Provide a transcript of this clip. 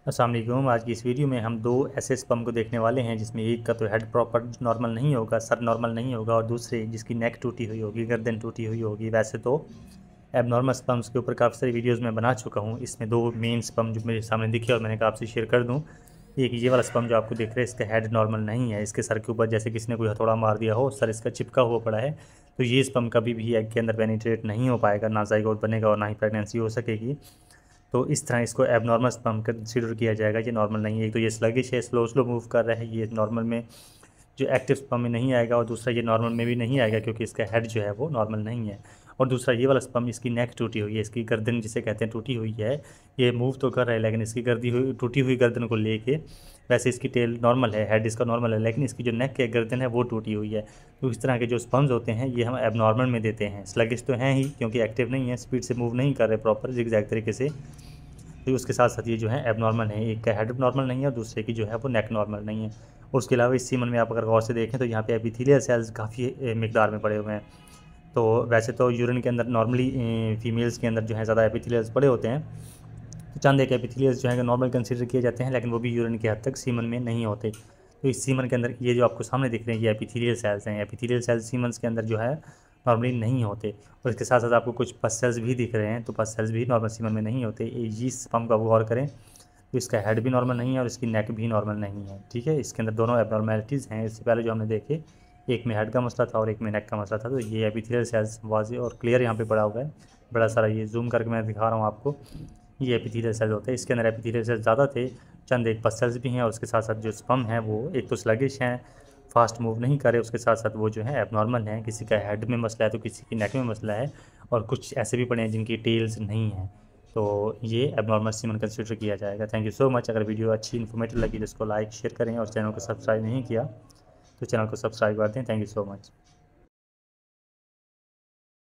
अस्सलाम वालेकुम। आज की इस वीडियो में हम दो ऐसे स्पर्म को देखने वाले हैं जिसमें एक का तो हेड प्रॉपर नॉर्मल नहीं होगा, सर नॉर्मल नहीं होगा, और दूसरे जिसकी नेक टूटी हुई होगी, गर्दन टूटी हुई होगी। वैसे तो एबनॉर्मल स्पर्म्स के ऊपर काफ़ी सारी वीडियोस में बना चुका हूँ। इसमें दो मेन स्पर्म जो मेरे सामने दिखे और मैंने कहा आपसे शेयर कर दूँ। एक ये वाला स्पर्म जो आपको दिख रहा है, इसका हेड नॉर्मल नहीं है। इसके सर के ऊपर जैसे किसी ने कोई हथौड़ा मार दिया हो, सर इसका चिपका हुआ पड़ा है। तो ये स्पर्म कभी भी एग के अंदर पेनिट्रेट नहीं हो पाएगा, ना ज़ाइगोट बनेगा और ना ही प्रेगनेंसी हो सकेगी। तो इस तरह इसको एबनॉर्मल स्पर्म कंसीडर किया जाएगा। ये नॉर्मल नहीं है। एक तो ये स्लगिश है, स्लो स्लो मूव कर रहा है, ये नॉर्मल में जो एक्टिव स्पर्म में नहीं आएगा, और दूसरा ये नॉर्मल में भी नहीं आएगा क्योंकि इसका हेड जो है वो नॉर्मल नहीं है। और दूसरा ये वाला स्पर्म, इसकी नेक टूटी हुई है, इसकी गर्दन जिसे कहते हैं टूटी हुई है। ये मूव तो कर रहा है लेकिन इसकी टूटी हुई गर्दन को लेके, वैसे इसकी टेल नॉर्मल है, हेड इसका नॉर्मल है, लेकिन इसकी जो नेक है, गर्दन है, वो टूटी हुई है। तो इस तरह के जो स्पर्म्स होते हैं ये हम एबनॉर्मल में देते हैं। स्लगिश तो हैं ही क्योंकि एक्टिव नहीं है, स्पीड से मूव नहीं कर रहे प्रॉपर जिगजैग तरीके से। तो उसके साथ साथ ये जो है एबनॉर्मल है, एक का हेड नॉर्मल नहीं है और दूसरे की जो है वो नेक नॉर्मल नहीं है। और उसके अलावा इस सीमन में आप अगर गौर से देखें तो यहाँ पे एपिथेलियल सेल्स काफ़ी मिकदार में पड़े हुए हैं। तो वैसे तो यूरिन के अंदर नॉर्मली फीमेल्स के अंदर जो है ज़्यादा एपिथेलियल्स पड़े होते हैं। तो चंद एक एपिथेलियल्स जो है नॉर्मल कंसीडर किए जाते हैं, लेकिन वो भी यूरिन के हद तक सीमन में नहीं होते। तो इस सीमन के अंदर ये जो आपको सामने दिख रहे हैं ये एपिथेलियल सेल्स हैं। एपिथेलियल सेल्स सीमन्स के अंदर जो है नॉर्मली नहीं होते। और इसके साथ साथ आपको कुछ पस सेल्स भी दिख रहे हैं, तो पस सेल्स भी नॉर्मल सीमन में नहीं होते। ये स्पर्म का गौर करें तो इसका हेड भी नॉर्मल नहीं है और इसकी नेक भी नॉर्मल नहीं है। ठीक है, इसके अंदर दोनों एबनॉर्मेलिटीज़ हैं। इससे पहले जो हमने देखे, एक में हेड का मसला था और एक में नेक का मसला था। तो ये एपिथेलियल सेल्स वाज़ेह और क्लियर यहाँ पे पड़ा हुआ है, बड़ा सारा। ये जूम करके मैं दिखा रहा हूँ आपको। ये एपिथेलियल सेल्स होते हैं, इसके अंदर एपिथेलियल सेल्स ज़्यादा थे, चंद एक पस सेल्स भी हैं। और उसके साथ साथ जो स्पर्म है वो एक तो स्लगिश हैं, फास्ट मूव नहीं करे, उसके साथ साथ वो जो है एबनॉर्मल हैं। किसी का हेड में मसला है तो किसी की नेक में मसला है, और कुछ ऐसे भी पड़े हैं जिनकी टेल्स नहीं हैं। तो ये एबनॉर्मल सीमन कंसिडर किया जाएगा। Thank you so much. अगर वीडियो अच्छी इन्फॉर्मेटिव लगी तो इसको लाइक शेयर करें, और चैनल को सब्सक्राइब नहीं किया तो चैनल को सब्सक्राइब कर दें। Thank you so much.